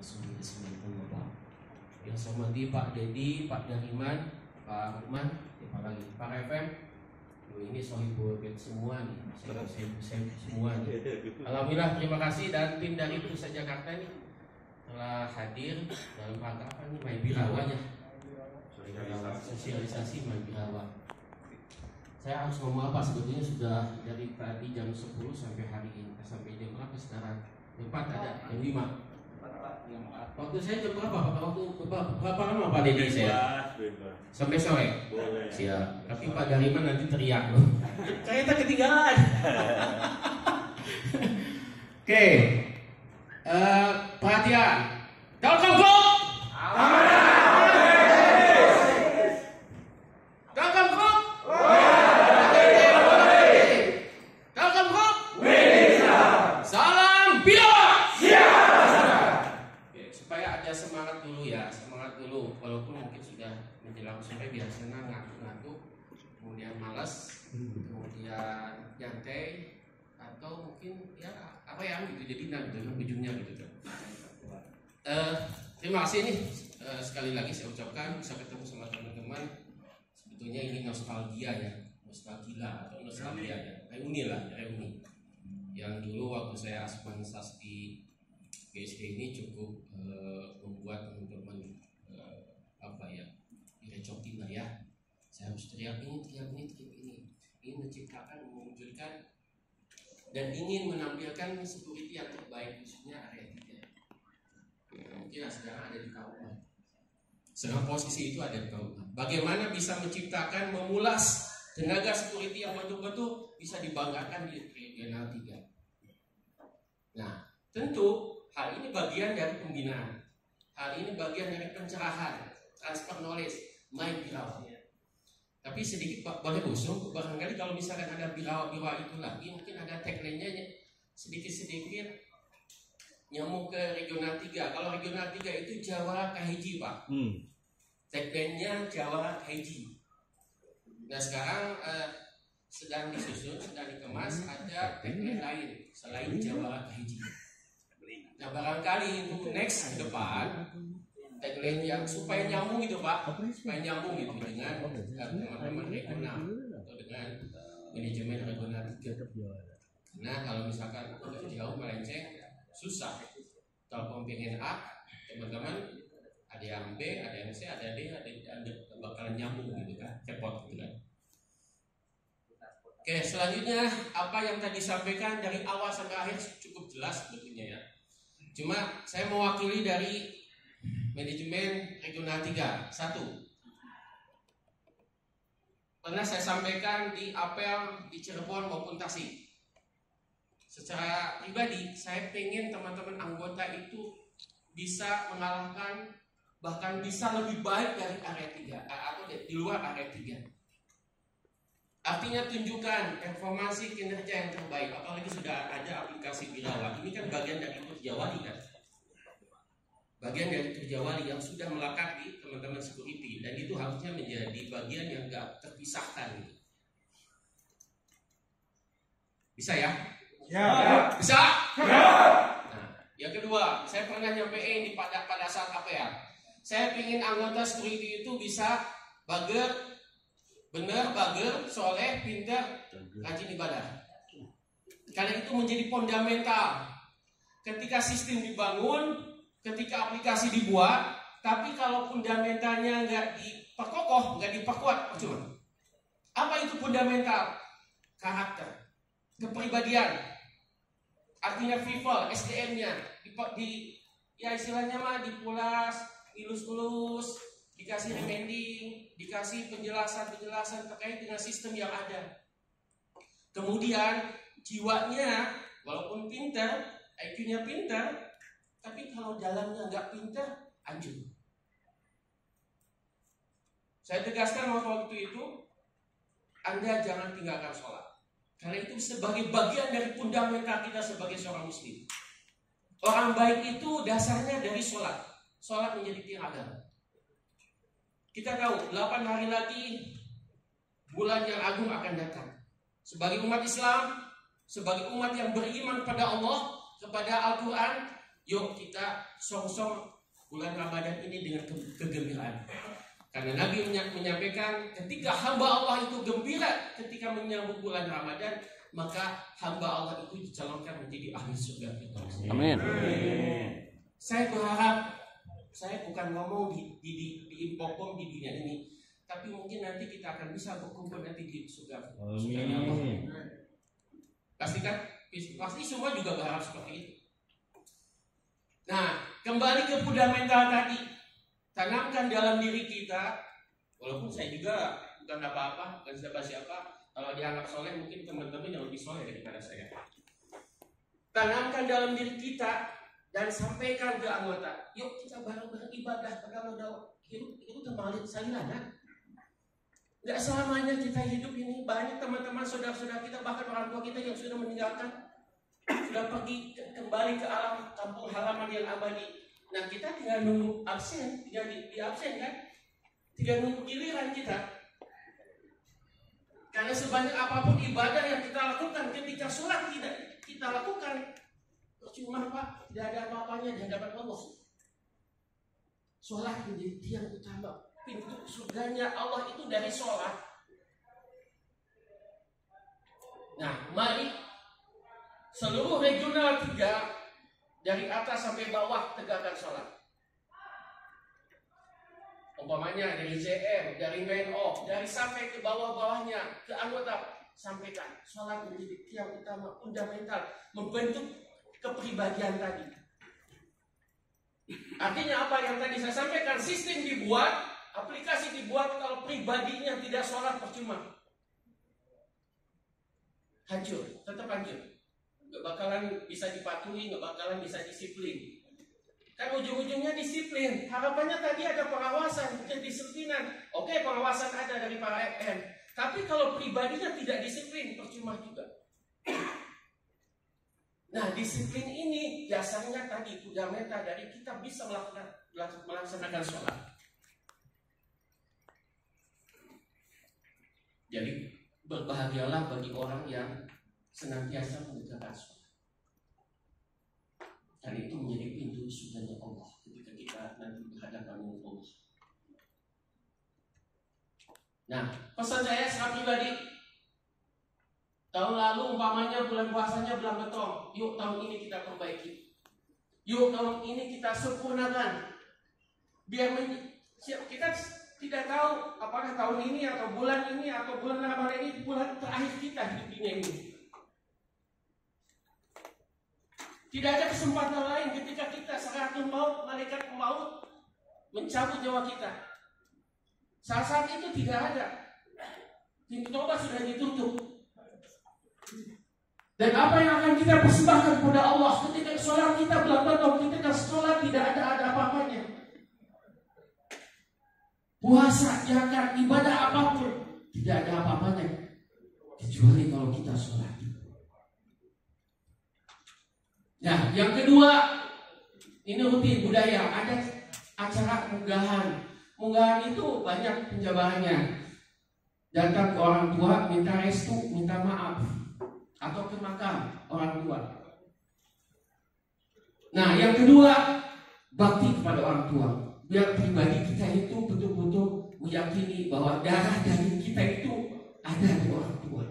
Assalamualaikum Bapak. Yang saya hormati Pak Dedi, Pak Dariman, Pak Lukman, Pak lagi, Pak FM. Ini sohibul bait semua nih, saya semua nih. Alhamdulillah, terima kasih dan tim dari Pusat Jakarta nih telah hadir dalam rangka apa nih, Mai Birawanya, sosialisasi Mai Birawa. Saya harus ngomong apa sebetulnya sudah dari tadi jam 10 sampai hari ini, sampai jam berapa sekarang? Jam 4 ada, jam 5. Waktu saya jam berapa? Berapa lama Pak Dedi saya? Sampai sore? Boleh. Siap. Tapi Pak Dariman nanti teriak loh. Saya tak ketinggalan. Oke. Perhatian. Telkom Group. Telkom Group. Telkom Group. Salam Birawa. Supaya ada semangat dulu ya, semangat dulu. Walaupun mungkin sudah menjelang sore biasanya ngantuk-ngantuk, kemudian malas, kemudian nyantai, atau mungkin ya apa ya gitu, jadi dalam ujungnya gitu kan. Terima kasih nih sekali lagi saya ucapkan bisa ketemu sama teman-teman. Sebetulnya ini nostalgia ya, nostalgia atau nostalgia ya, reuni lah, reuni. Yang dulu waktu saya asmansas di GSD ini cukup membuat teman-teman apa ya, direcokin lah ya. Saya harus teriak ini, ingin menciptakan, memunculkan dan ingin menampilkan security yang terbaik khususnya area 3. Mungkin sekarang ada di KUA. Sekarang posisi itu ada di KUA. Bagaimana bisa menciptakan, memulas tenaga security yang betul-betul bisa dibanggakan di regional 3. Nah, tentu hal ini bagian dari pembinaan. Hal ini bagian dari pencerahan, transfer knowledge, Mai Birawa. Tapi sedikit boleh usung, barangkali kalau misalkan ada birawa-birawa itu lagi, mungkin ada tagline-nya sedikit-sedikit nyamuk ke regional 3. Kalau regional 3 itu Jawara Kahiji, Pak. Tagline-nya Jawara Kahiji. Nah sekarang sedang disusun, sedang dikemas, ada tagline lain selain Jawara Kahiji. Nah barangkali untuk next ke depan tagline yang supaya nyambung gitu Pak, supaya nyambung gitu dengan teman-teman regional atau dengan manajemen regional 3. Nah kalau misalkan udah jauh melenceng susah. Kalau pengen A, teman-teman ada yang B, ada yang C, ada D, ada bakalan nyambung gitu kan, cepot gitu kan. Oke selanjutnya apa yang tadi disampaikan dari awal sampai akhir cukup jelas sebetulnya ya. Cuma saya mewakili dari manajemen regional 3. 1. Pernah saya sampaikan di apel di Cirebon maupun Tasik. Secara pribadi saya pengen teman-teman anggota itu bisa mengalahkan, bahkan bisa lebih baik dari area 3 atau di luar area 3. Artinya tunjukkan informasi kinerja yang terbaik. Apalagi sudah ada aplikasi Birawa. Ini kan bagian dari Kerjawali kan. Bagian dari Kerjawali yang sudah melekat di teman-teman security. Dan itu harusnya menjadi bagian yang gak terpisahkan. Bisa ya? Ya. Bisa? Ya. Nah, yang kedua, saya pernah nyampein pada saat apa ya? Saya ingin anggota security itu bisa benar, bager, soleh, pintar, rajin ibadah. Karena itu menjadi fundamental. Ketika sistem dibangun, ketika aplikasi dibuat, tapi kalau fundamentalnya nggak diperkokoh, nggak diperkuat, percuma. Apa itu fundamental? Karakter, kepribadian. Artinya people, SDM-nya, ya istilahnya mah dipulas, ilus-ilus, dikasih remending, dikasih penjelasan terkait dengan sistem yang ada. Kemudian jiwanya walaupun pintar, IQ-nya pintar, tapi kalau dalamnya nggak pintar, hancur. Saya tegaskan waktu itu, Anda jangan tinggalkan sholat. Karena itu sebagai bagian dari fundamental kita sebagai seorang muslim. Orang baik itu dasarnya dari sholat. Sholat menjadi tiang agama. Kita tahu 8 hari lagi bulan yang agung akan datang. Sebagai umat Islam, sebagai umat yang beriman pada Allah, kepada Al-Quran, Yuk kita song-song bulan Ramadan ini dengan kegembiraan. Karena Nabi menyampaikan ketika hamba Allah itu gembira ketika menyambut bulan Ramadan, maka hamba Allah itu dicalonkan menjadi ahli surga. Amin. Saya berharap, saya bukan ngomong di infocom di dunia ini, tapi mungkin nanti kita akan bisa berkumpul nanti di surga. Amin. Pasti semua juga berharap seperti itu. Nah, kembali ke fundamental tadi, tanamkan dalam diri kita. Walaupun saya juga bukan apa-apa, bukan siapa-siapa. Kalau dianggap soleh, mungkin teman-teman yang lebih soleh daripada saya. Tanamkan dalam diri kita dan sampaikan ke anggota. Yuk kita bareng-bareng ibadah. Kalau udah hidup itu kembali salilana. Gak selamanya kita hidup ini. Banyak teman-teman, saudara-saudara kita, bahkan orang tua kita yang sudah meninggalkan, sudah pergi kembali ke alam kampung halaman yang abadi. Nah kita tinggal nunggu absen, tinggal di absen kan, tinggal nunggu giliran kita. Karena sebanyak apapun ibadah yang kita lakukan, ketika sholat tidak kita lakukan, percuma Pak, tidak ada apa-apanya di hadapan Allah. Sholat menjadi tiang utama, pintu surganya Allah itu dari sholat. Nah mari seluruh regional 3 dari atas sampai bawah tegakkan sholat. Umpamanya dari JM, dari BNO, dari sampai ke bawah-bawahnya, ke anggota, sampaikan sholat menjadi tiang utama, fundamental, membentuk kepribadian tadi. Artinya apa yang tadi saya sampaikan, sistem dibuat, aplikasi dibuat, kalau pribadinya tidak sholat percuma. Hancur, tetap hancur. Gak bakalan bisa dipatuhi, gak bakalan bisa disiplin. Kan ujung-ujungnya disiplin. Harapannya tadi ada pengawasan, kedisiplinan. Oke, pengawasan ada dari para FN. Tapi kalau pribadinya tidak disiplin, percuma juga. Nah, disiplin ini dasarnya tadi fundamental dari kita bisa melaksanakan sholat. Jadi berbahagialah bagi orang yang senantiasa mengerjakan sholat. Dan itu menjadi pintu surganya Allah ketika kita nanti berhadapan dengan Allah. Nah, pesan saya secara pribadi, tahun lalu umpamanya bulan puasanya bulan betong, yuk tahun ini kita perbaiki. Yuk tahun ini kita sempurnakan. Biar kita tidak tahu apakah tahun ini atau bulan Ramadan ini bulan terakhir kita di dunia ini. Tidak ada kesempatan lain ketika kita sakaratul maut, malaikat maut mencabut nyawa kita. Saat itu tidak ada. Pintu tobat sudah ditutup. Dan apa yang akan kita persembahkan kepada Allah ketika sholat kita belum betul, ketika sholat tidak ada apa-apanya. Puasa, zakat, ibadah apapun tidak ada apa-apanya kecuali kalau kita sholat. Nah, yang kedua, ini rutin budaya, ada acara munggahan. Munggahan itu banyak penjabarannya. Datang ke orang tua, minta restu, minta maaf, atau ke makam orang tua. Nah, yang kedua, bakti kepada orang tua. Biar pribadi kita itu betul-betul meyakini bahwa darah daging kita itu ada di orang tua.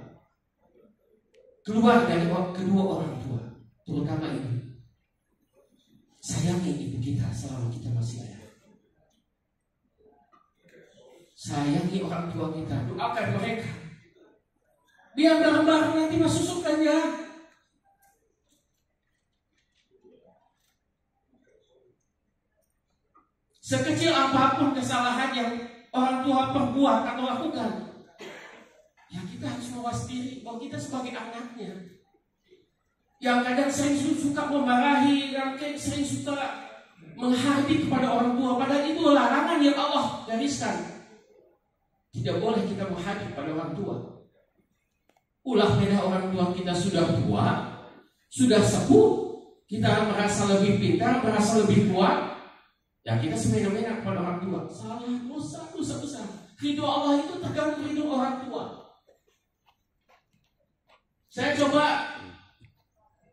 Keluar dari kedua orang tua. Terutama ibu. Sayangi ibu kita selama kita masih ada. Sayangi orang tua kita, doakan mereka. Biar bareng-bareng nanti masuk surganya. Sekecil apapun kesalahan yang orang tua perbuat atau lakukan, ya kita harus mawas diri bahwa kita sebagai anaknya. Yang kadang sering suka memarahi, yang sering suka menghardik kepada orang tua. Padahal itu larangan yang Allah gariskan. Tidak boleh kita menghardik pada orang tua. Ulah beda orang tua kita sudah tua, sudah sepuh, kita merasa lebih pintar, merasa lebih kuat. Ya kita semena-mena kepada orang tua. Salah, dosa besar. Ridho Allah itu tergantung ridho orang tua. Saya coba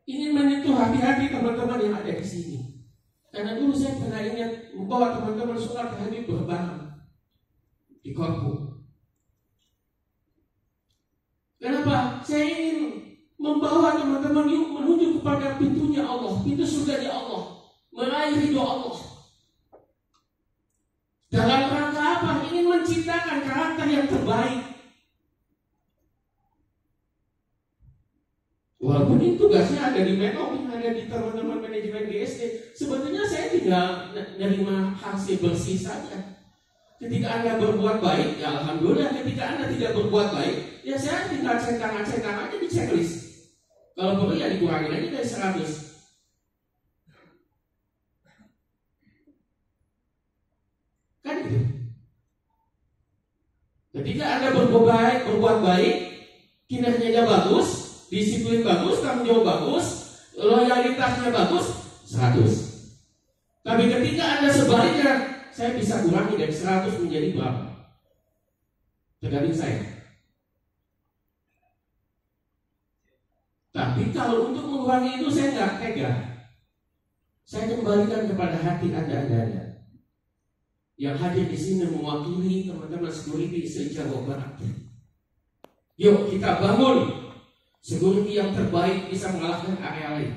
ingin menyentuh hati-hati teman-teman yang ada di sini. Karena dulu saya pernah ingat membawa teman-teman sholat tahajud berbareng di Korpu. Kenapa? Saya ingin membawa teman-teman yuk menuju kepada pintunya Allah, pintu surganya Allah, meraih ridho Allah. Dalam rangka apa? Ingin menciptakan karakter yang terbaik. Walaupun ini tugasnya ada di Menop, ada di teman-teman manajemen GSD. Sebetulnya saya tinggal menerima hasil bersih saja. Ketika Anda berbuat baik, ya alhamdulillah. Ketika Anda tidak berbuat baik, ya saya tinggal centang aja di checklist. Kalau perlu ya dikurangin aja dari 100. Kan gitu. Ketika Anda berbuat baik, kinerjanya bagus, disiplin bagus, tanggung jawab bagus, loyalitasnya bagus, 100. Tapi ketika Anda sebaliknya, saya bisa kurangi dari 100 menjadi berapa? Tergantung saya. Tapi kalau untuk mengurangi itu saya nggak tega. Saya kembalikan kepada hati Anda. Yang hadir di sini mewakili teman-teman security se-Jawa Barat. Yuk kita bangun security yang terbaik bisa mengalahkan area lain.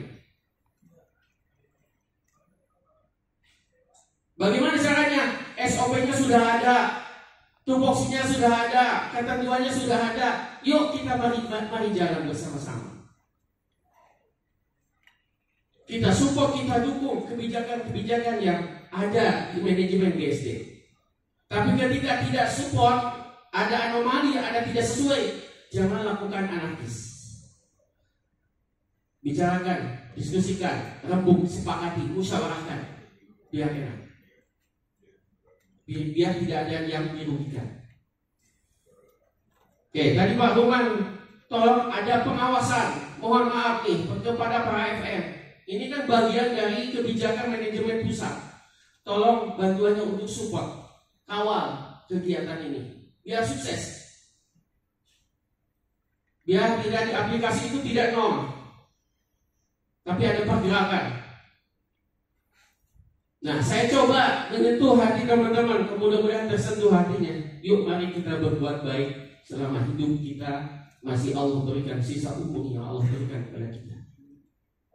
Bagaimana caranya? SOP-nya sudah ada, tupoksinya sudah ada, ketentuannya sudah ada. Yuk kita mari jalan bersama-sama. Kita support, kita dukung kebijakan-kebijakan yang ada di manajemen GSD. Tapi ketika tidak support, ada anomali, ada tidak sesuai, jangan lakukan anarkis. Bicarakan, diskusikan, rembuk, sepakati, musyawarahkan, biar enak. Biar tidak ada yang dirugikan. Oke, tadi Pak Ruman, tolong ada pengawasan. Mohon maaf nih kepada para FM. Ini kan bagian dari kebijakan manajemen pusat. Tolong bantuannya untuk support, kawal kegiatan ini, biar sukses. Biar tidak di aplikasi itu tidak nol, tapi ada pergerakan. Nah, saya coba menyentuh hati teman-teman, mudah-mudahan tersentuh hatinya. Yuk mari kita berbuat baik selama hidup kita masih Allah berikan sisa umur yang Allah berikan kepada kita.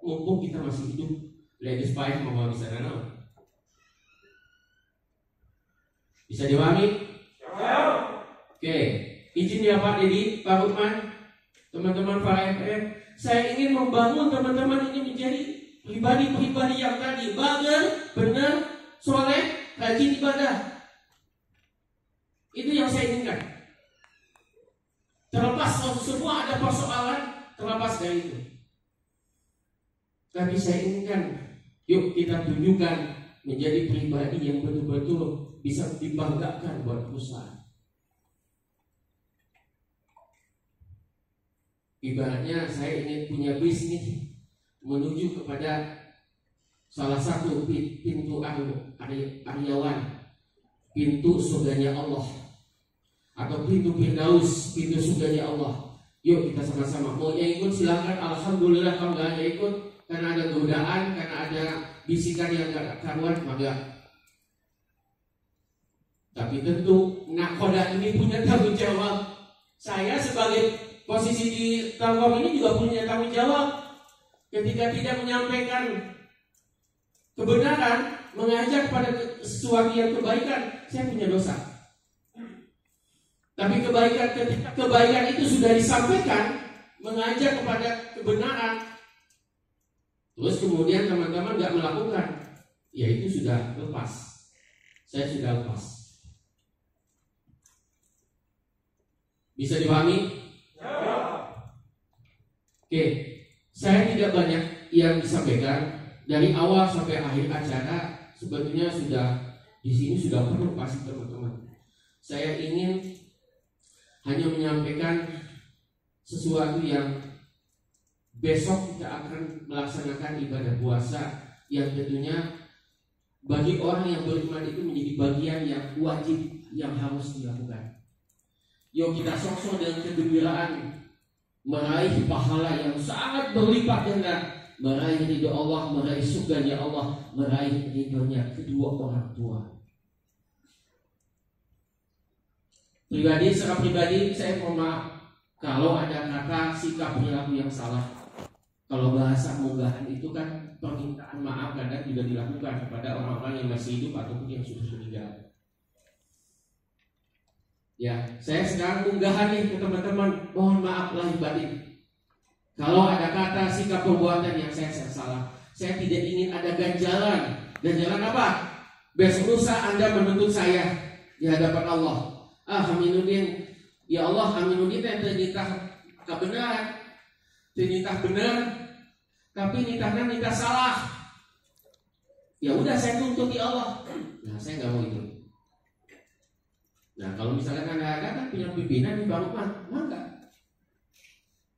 Mumpung kita masih hidup, lagi supaya mau bisa nanam. Bisa dipahami? Oke, izin ya Pak Dedi, Pak Rukman, teman-teman para FM, saya ingin membangun teman-teman ini menjadi pribadi-pribadi yang tadi bager, benar, soleh, rajin ibadah. Itu yang saya inginkan. Terlepas semua ada persoalan, terlepas dari itu. Tapi saya inginkan, yuk kita tunjukkan menjadi pribadi yang betul-betul bisa dibanggakan buat perusahaan. Ibaratnya saya ingin punya bisnis menuju kepada salah satu pintu Aryawan, pintu surganya Allah, atau pintu Firdaus, pintu surganya Allah. Yuk kita sama-sama. Mau yang ikut silakan. Alhamdulillah. Kalau nggak ada ikut karena ada godaan, karena ada bisikan yang nggak karuan, maka. Tapi tentu nakoda ini punya tanggung jawab. Saya sebagai posisi di Telkom ini juga punya tanggung jawab. Ketika tidak menyampaikan kebenaran, mengajak pada sesuatu yang kebaikan, saya punya dosa. Tapi ketika kebaikan itu sudah disampaikan, mengajak kepada kebenaran, terus kemudian teman-teman nggak melakukan, ya itu sudah lepas. Saya sudah lepas. Bisa dipahami? Oke, saya tidak banyak yang disampaikan dari awal sampai akhir acara. Sebetulnya sudah di sini sudah penuh pasti teman-teman. Saya ingin hanya menyampaikan sesuatu yang besok kita akan melaksanakan ibadah puasa yang tentunya bagi orang yang beriman itu menjadi bagian yang wajib yang harus dilakukan. Yuk kita sok-sok dengan kegembiraan meraih pahala yang sangat berlipat ganda meraih ridho Allah, meraih surganya Allah, meraih ridhonya kedua orang tua. Secara pribadi saya mohon maaf kalau ada kata sikap perilaku yang salah. Kalau bahasa munggahan itu kan permintaan maaf kadang juga dilakukan kepada orang-orang yang masih hidup ataupun yang sudah meninggal. Ya, saya sekarang munggahan nih ke teman-teman, mohon maaf lahir batin. Kalau ada kata sikap perbuatan yang saya salah, saya tidak ingin ada ganjalan. Ganjalan apa? Besok lusa Anda menuntut saya di hadapan Allah. Aminuddin, ya Allah, Aminuddin yang ternitah kebenaran, ternitah benar, tapi nitahnya nitah salah. Ya udah saya tuntut ya Allah. Nah saya nggak mau itu. Nah kalau misalkan Anda ada kan punya pimpinan di Pak Lukman, maka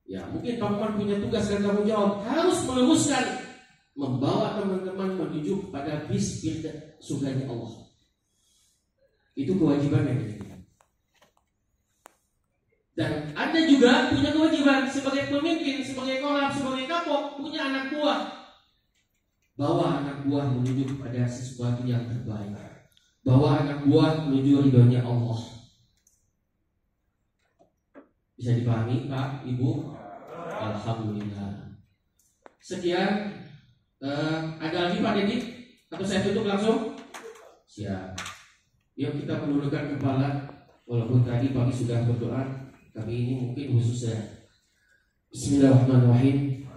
ya mungkin Pak Lukman punya tugas dan tanggung jawab harus meluruskan, membawa teman-teman menuju pada bis surganya Allah. Itu kewajiban yang kita. Dan Anda juga punya kewajiban sebagai pemimpin, sebagai kolab, sebagai kapok, punya anak buah. Bawa anak buah menuju kepada sesuatu yang terbaik. Bawa anak buah menuju ridhonya Allah. Bisa dipahami Pak, Ibu? Alhamdulillah. Sekian. Ada lagi Pak Dedi? Atau saya tutup langsung? Siap. Yuk kita menundukkan kepala. Walaupun tadi pagi sudah berdoa, tapi ini mungkin khusus saya. Bismillahirrahmanirrahim.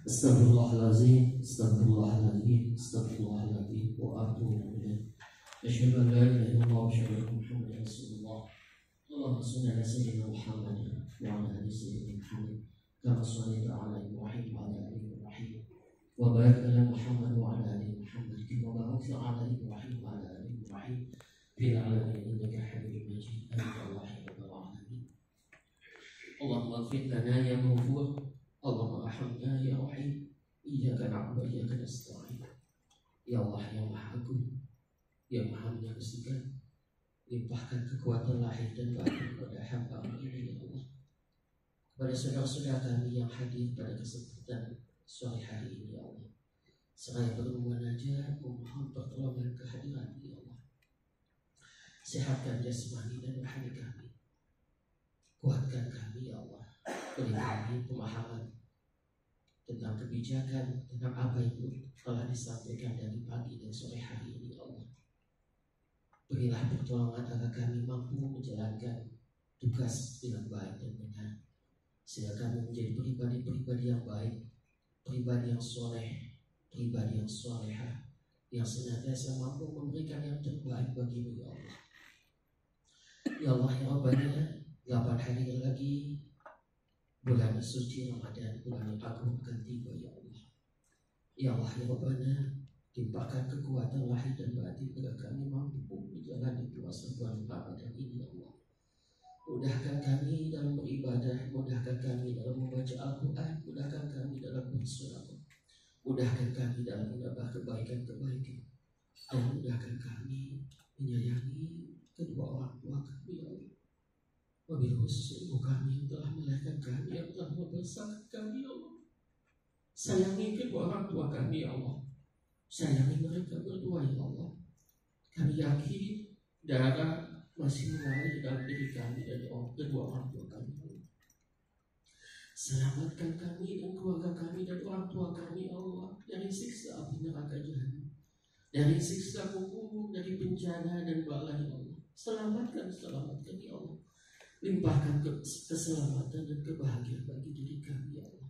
Astagfirullahaladzim, astagfirullahaladzim, astagfirullahaladzim, wa atubu ilaih. Asyhadu an la ilaha illallah wa asyhadu anna Muhammadan rasulullah. Allahumma shalli ala sayyidina Muhammad wa ala ali sayyidina Muhammad kama shallaita ala Ibrahim wa ala ali Ibrahim wa barik ala Muhammad wa ala ali Muhammad kama barakta ala Ibrahim wa ala ali Ibrahim fil alamin innaka Hamidum Majid. Allahumma ighfir lana ya Ghafur, Allahumma arhamna ya Rahim, iyyaka na'budu wa iyyaka nasta'in. Ya Allah yang Maha Agung, yang Maha Menyaksikan, limpahkan kekuatan lahir dan batin kepada hamba ini ya Allah. Kepada saudara-saudara kami yang hadir pada kesempatan sore hari ini ya Allah, seraya bermunajat memohon pertolongan kehadiran ya Allah. Sehatkan jasmani dan rohani kami. Kuatkan kami ya Allah. Beri kami pemahaman tentang kebijakan, tentang apa yang telah disampaikan dari pagi dan sore hari ini ya Allah. Berilah pertolongan agar kami mampu menjalankan tugas dengan baik dan benar, sehingga kami menjadi pribadi-pribadi yang baik, pribadi yang soleh, pribadi yang solehah, yang senantiasa mampu memberikan yang terbaik bagimu ya Allah. Ya Allah ya Rabbana, 8 hari lagi bulan suci Ramadan, bulan yang agung akan tiba ya Allah. Ya Allah ya Rabbana, timpakan kekuatan lahir dan batin agar kami mampu menjalani puasa bulan Ramadan ini ya Allah. Mudahkan kami dalam beribadah, mudahkan kami dalam membaca Al-Quran, mudahkan kami dalam bersedekah, mudahkan kami dalam menambah kebaikan-kebaikan, dan mudahkan kami menyayangi kedua orang tua kami ya Allah. Wabil khusus ibu kami yang telah melahirkan kami, yang telah membesarkan kami ya Allah. Sayangi kedua orang tua kami ya Allah. Sayangi mereka berdua ya Allah. Kami yakin darah masih mengalir dalam diri kami dari kedua orang tua kami. Selamatkan kami dan keluarga kami dan orang tua kami ya Allah dari siksa api neraka jahanam, dari siksa kubur, dari bencana dan bala ya Allah. Selamatkan ya Allah. Limpahkan keselamatan dan kebahagiaan bagi diri kami ya Allah.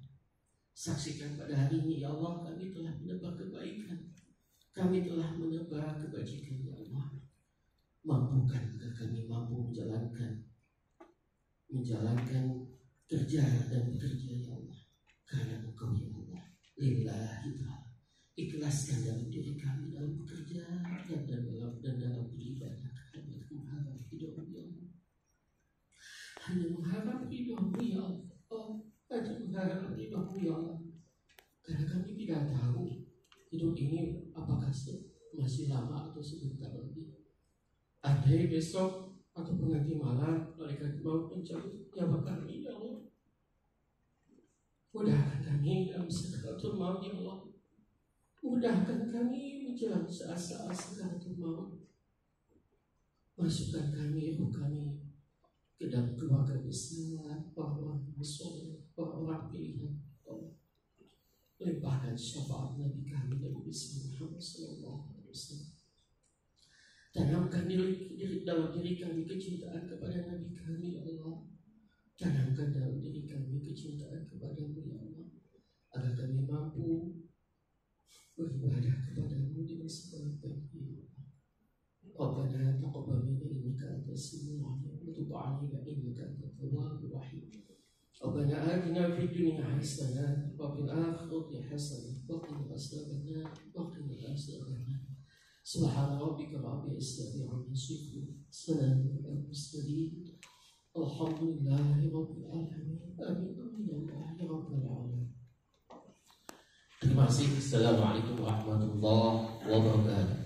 Saksikan pada hari ini ya Allah, kami telah menebar kebaikan, kami telah menebar kebajikan ya Allah. Mampukan agar kami mampu menjalankan kerja dan bekerja ya Allah, karena Engkau ya Allah. Lillahi ta'ala, ikhlaskan dalam diri kami dalam bekerja dan dalam beribadah, hanya mengharap hidupmu ya Allah. Hanya mengharap hidupmu ya Allah. Hanya mengharap hidupmu ya Allah. Karena kami tidak tahu hidup ini apakah masih lama atau sebentar lagi. Andai besok atau pengganti malam malaikat maut mencabut nyawa kami ya Allah. Mudahkan kami dalam sakaratul maut ya Allah. Mudahkan kami menjelang saat-saat sakaratul maut. Masukkan kami, roh kami ke dalam keluarga besar orang-orang soleh, orang-orang pilihan Allah. Limpahkan syafaat Nabi kami Nabi Muhammad sallallahu alaihi wasallam. Tanamkan dalam diri kami kecintaan kepada Nabi kami ya Allah. Tanamkan dalam diri kami kecintaan kepada-Mu ya Allah, agar kami mampu beribadah kepada-Mu dengan sebaik-baiknya. Rabbana taqabbal minna innaka antas samiul alim wa tub 'alaina innaka antat tawwabur rahim. Rabbana atina fid dunya hasanah wa fil akhirati hasanah wa qina adzaban nar wa qina adzaban nar. Subhana rabbika rabbil izzati 'amma yasifun. Salamun 'alal mursalin. Alhamdulillahi rabbil alamin. Alhamdulillahi rabbil alamin. Terima kasih. Assalamualaikum warahmatullahi wabarakatuh.